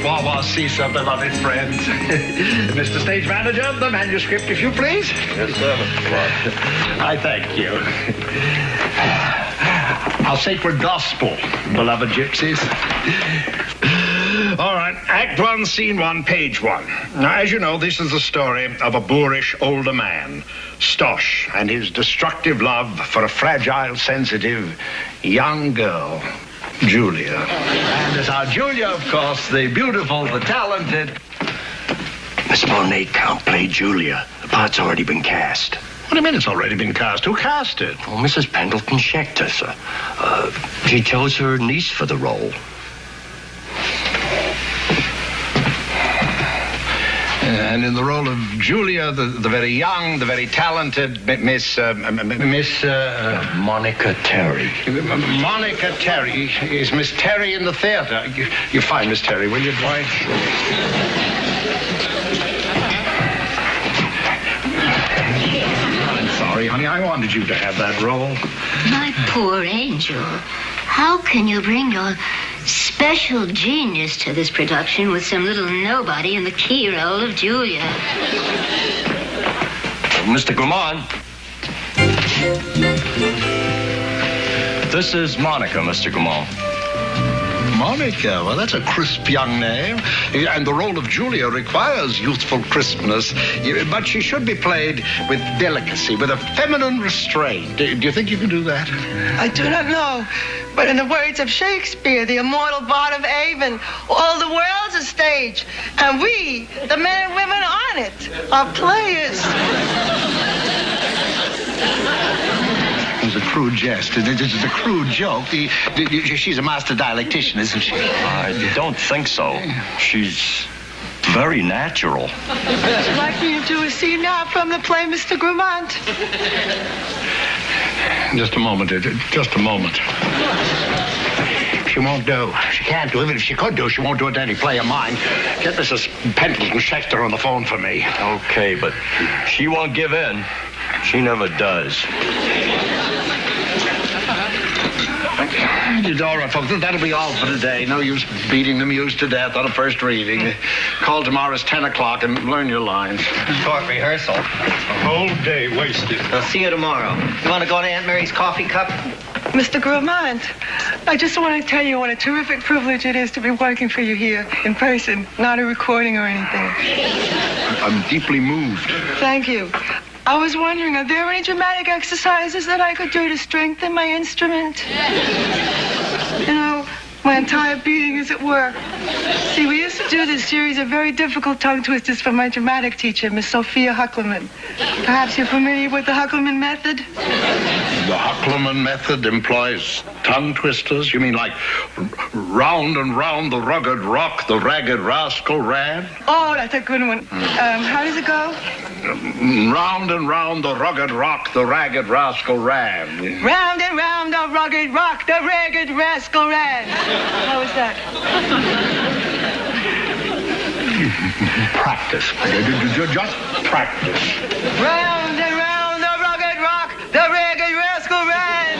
Au revoir, Caesar, beloved friends. Mr. Stage Manager, the manuscript, if you please. Yes, sir, Mr. Clark. I thank you. Our sacred gospel, beloved gypsies. All right, Act 1, Scene 1, Page 1. Now, as you know, this is the story of a boorish older man, Stosh, and his destructive love for a fragile, sensitive young girl, Julia. And as our Julia, of course, the beautiful, the talented... Miss Monet can't play Julia. The part's already been cast. What do you mean it's already been cast? Who cast it? Oh, Mrs. Pendleton Schechter, sir. She chose her niece for the role. And in the role of Julia, the very young, the very talented Miss Monica Terry. Monica Terry. Is Miss Terry in the theater? You find Miss Terry, will you, Dwight? I'm sorry, honey. I wanted you to have that role. My poor angel. How can you bring your special genius to this production with some little nobody in the key role of Julia? Mr. Graymont. This is Monica, Mr. Graymont. Monica, well, that's a crisp young name. And the role of Julia requires youthful crispness. But she should be played with delicacy, with a feminine restraint. Do you think you can do that? I do not know. But in the words of Shakespeare, the immortal bard of Avon, all the world's a stage, and we, the men and women on it, are players. It was a crude jest. This is a crude joke. She's a master dialectician, isn't she? I don't think so. She's very natural. Would you like me to do a scene now from the play, Mr. Graymont? Just a moment. Just a moment. She won't do. She can't do it. If she could do, she won't do it to any play of mine. Get Mrs. Pendleton Schechter on the phone for me. Okay, but she won't give in. She never does. All right, folks, that'll be all for today. No use beating the muse to death on a first reading. Call tomorrow at 10 o'clock and learn your lines. Short rehearsal. A whole day wasted. I'll see you tomorrow. You want to go to Aunt Mary's coffee cup? Mr. Graymont, I just want to tell you what a terrific privilege it is to be working for you here in person, not a recording or anything. I'm deeply moved. Thank you. I was wondering, are there any dramatic exercises that I could do to strengthen my instrument? You know, my entire being, as it were. See, we used to do this series of very difficult tongue twisters for my dramatic teacher, Miss Sophia Huckleman. Perhaps you're familiar with the Huckleman method? The Huckleman method employs tongue twisters? You mean like round and round the rugged rock, the ragged rascal ran? Oh, that's a good one. How does it go? Round and round the rugged rock, the ragged rascal ran. Round and round the rugged rock, the ragged rascal ran. How was that? Practice. Just practice. Round and round the rugged rock, the ragged rascal ran.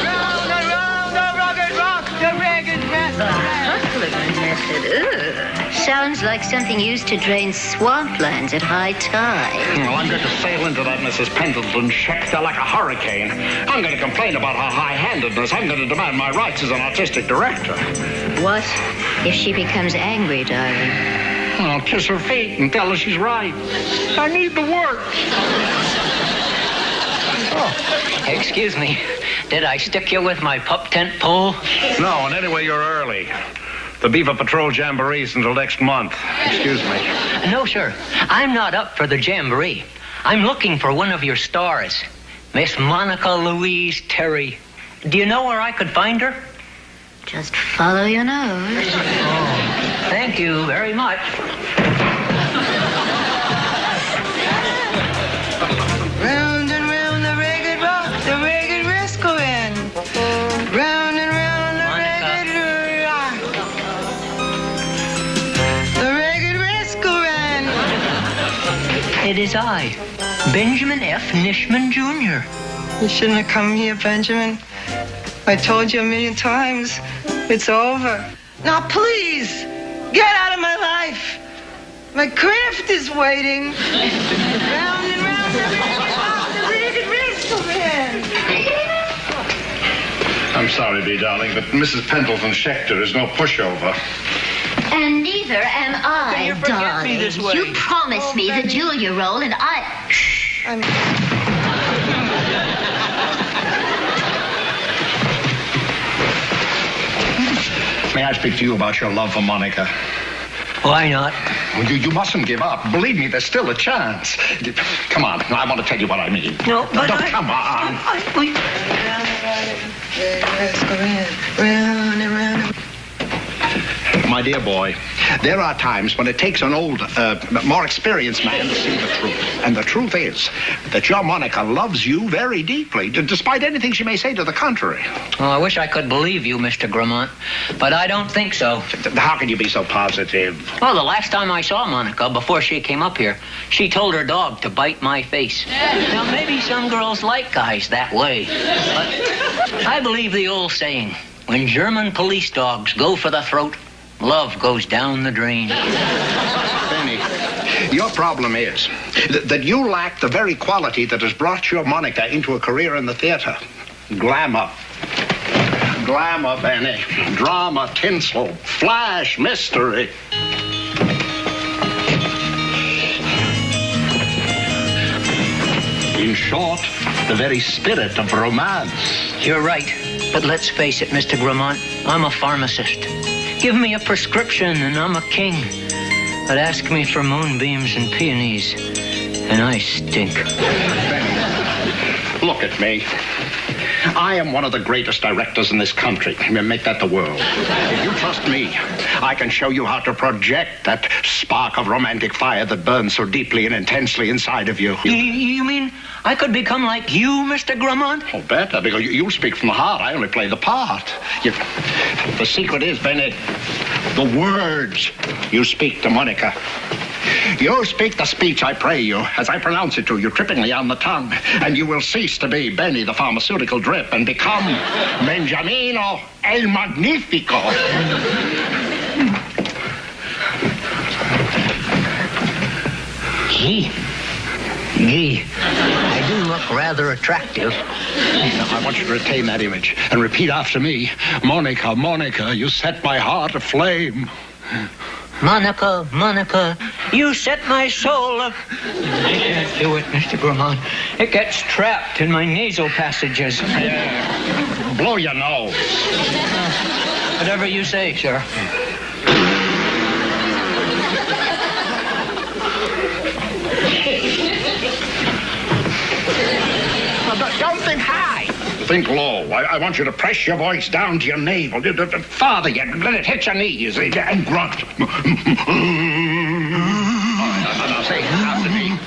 Round and round the rugged rock, the ragged rascal ran. Huckleman method. Ugh. Sounds like something used to drain swamplands at high tide. Well, I'm going to sail into that Mrs. Pendleton Schechter like a hurricane. I'm going to complain about her high-handedness. I'm going to demand my rights as an artistic director. What if she becomes angry, darling? I'll kiss her feet and tell her she's right. I need the work. Oh, excuse me. Did I stick you with my pup tent pole? No, and anyway, you're early. The Beaver Patrol Jamboree's until next month. Excuse me. No, sir. I'm not up for the jamboree. I'm looking for one of your stars. Miss Monica Louise Terry. Do you know where I could find her? Just follow your nose. Oh, thank you very much. Round and round the ragged rock, the ragged rascal ran. Round and round the ragged rock, the ragged rascal ran. It is I, Benjamin F. Nishmann, Jr. You shouldn't have come here, Benjamin. I told you a million times. It's over. Now, please, Get out of my life. My craft is waiting. Round and round the big wrist, man. I'm sorry, Bee, darling, but Mrs. Pendleton Schechter is no pushover. And neither am I, Can you forget darling. me this way? You promised me the Julia role, and May I speak to you about your love for Monica? Why not? You mustn't give up. Believe me, there's still a chance. Come on, I want to tell you what I mean. No, but Come on. Round and round. My dear boy, there are times when it takes an old, more experienced man to see the truth. And the truth is that your Monica loves you very deeply, despite anything she may say to the contrary. Oh, I wish I could believe you, Mr. Graymont, but I don't think so. How can you be so positive? Well, the last time I saw Monica, before she came up here, she told her dog to bite my face. Now, maybe some girls like guys that way, but I believe the old saying, when German police dogs go for the throat, love goes down the drain. Benny, your problem is that you lack the very quality that has brought your Monica into a career in the theater. Glamour. Glamour, Benny. Drama, tinsel, flash, mystery. In short, the very spirit of romance. You're right, but let's face it, Mr. Graymont, I'm a pharmacist. Give me a prescription and I'm a king. But ask me for moonbeams and peonies, and I stink. Benny, look at me. I am one of the greatest directors in this country. Make that the world. If you trust me, I can show you how to project that spark of romantic fire that burns so deeply and intensely inside of you. You mean I could become like you, Mr. Graymont? Oh, better, because you speak from the heart. I only play the part. The secret is, Benny, the words you speak to Monica. You speak the speech, I pray you, as I pronounce it to you, trippingly on the tongue, and you will cease to be Benny the pharmaceutical drip and become Benjamino el Magnifico. Gee, I do look rather attractive. I want you to retain that image and repeat after me. Monica, Monica, you set my heart aflame. Monica, Monica, you set my soul up. I can't do it, Mr. Graymont. It gets trapped in my nasal passages. Blow your nose. Whatever you say, sir. Don't think high. Think low. I want you to press your voice down to your navel. Farther yet. Let it hit your knees and grunt. Now say after me.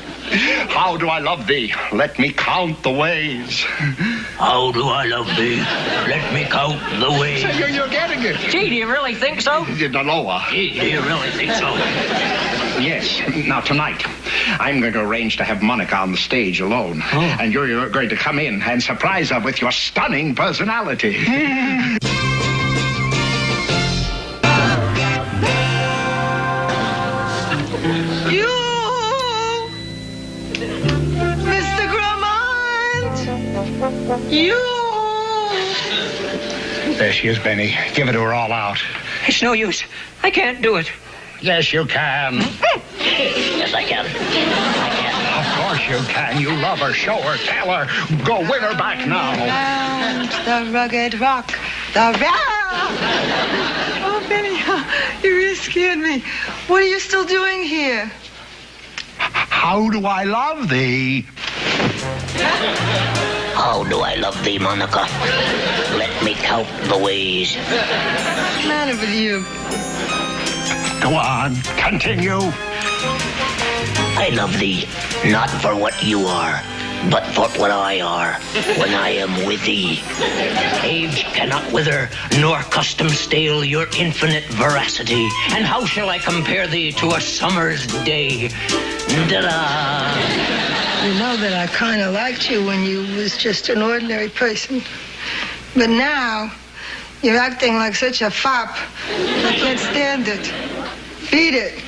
How do I love thee? Let me count the ways. How do I love thee? Let me count the ways. You're getting it. Gee, do you really think so? The lower. Gee, do you really think so? Yes. Now, tonight, I'm going to arrange to have Monica on the stage alone. Oh. And you're going to come in and surprise her with your stunning personality. You! Mr. Graymont! You! There she is, Benny. Give it to her all out. It's no use. I can't do it. Yes, you can. Yes, I can. Of course you can. You love her. Show her. Tell her. Go win her back now. Round the rugged rock. The rock. Oh, Benny, you really scared me. What are you still doing here? How do I love thee? How do I love thee, Monica? Let me count the ways. What's the matter with you? Go on. Continue. I love thee, not for what you are, but for what I are when I am with thee. Age cannot wither, nor custom stale your infinite veracity. And how shall I compare thee to a summer's day? Da-da! You know that I kind of liked you when you was just an ordinary person. But now, you're acting like such a fop. I can't stand it. Beat it.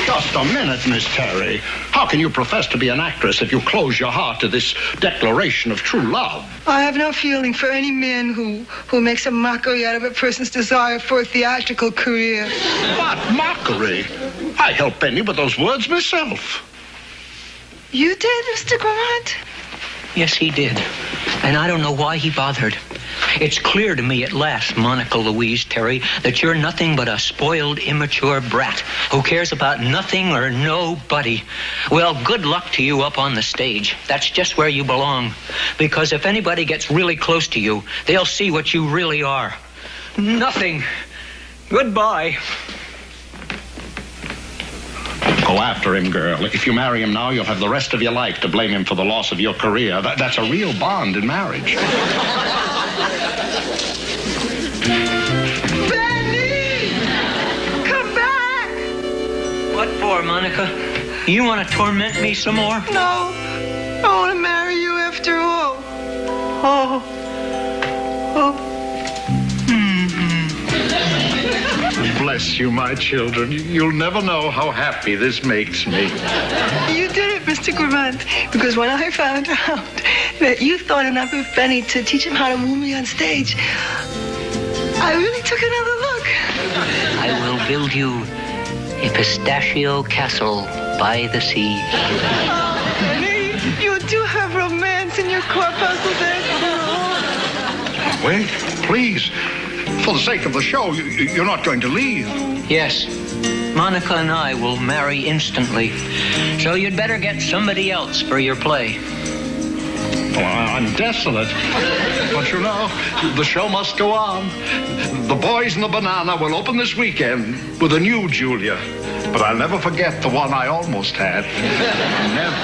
Just a minute, Miss Terry. How can you profess to be an actress if you close your heart to this declaration of true love? I have no feeling for any man who makes a mockery out of a person's desire for a theatrical career. What mockery? I helped Benny with those words myself. You did, Mr. Graymont? Yes, he did. And I don't know why he bothered. It's clear to me at last, Monica Louise Terry, that you're nothing but a spoiled, immature brat who cares about nothing or nobody. Well, good luck to you up on the stage. That's just where you belong. Because if anybody gets really close to you, they'll see what you really are. Nothing. Goodbye. Go after him, girl. If you marry him now, you'll have the rest of your life to blame him for the loss of your career. That's a real bond in marriage. Benny! Come back! What for, Monica? You want to torment me some more? No. I want to marry you after all. Oh. Bless you, my children. You'll never know how happy this makes me. You did it, Mr. Graymont, because when I found out that you thought enough of Benny to teach him how to woo me on stage, I really took another look. I will build you a pistachio castle by the sea. Oh, Benny, you do have romance in your corpuscles after all. Wait, please. For the sake of the show, you're not going to leave. Yes, Monica and I will marry instantly. So you'd better get somebody else for your play. Well, I'm desolate. But you know, the show must go on. The Boys and the Banana will open this weekend with a new Julia. But I'll never forget the one I almost had. Never.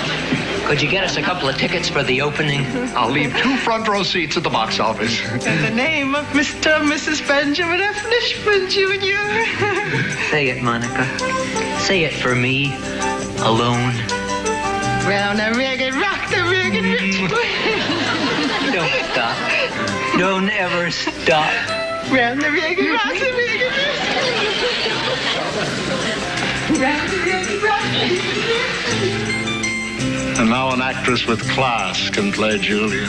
Could you get us a couple of tickets for the opening? I'll leave 2 front row seats at the box office. In the name of Mr. and Mrs. Benjamin F. Nishmann, Jr. Say it, Monica. Say it for me, alone. Round the rig and rock the rig and rich. Don't stop. Don't ever stop. Round the rig and rock the rig and rich. Round the rig and rock the rig and rich. And now an actress with class can play Julia.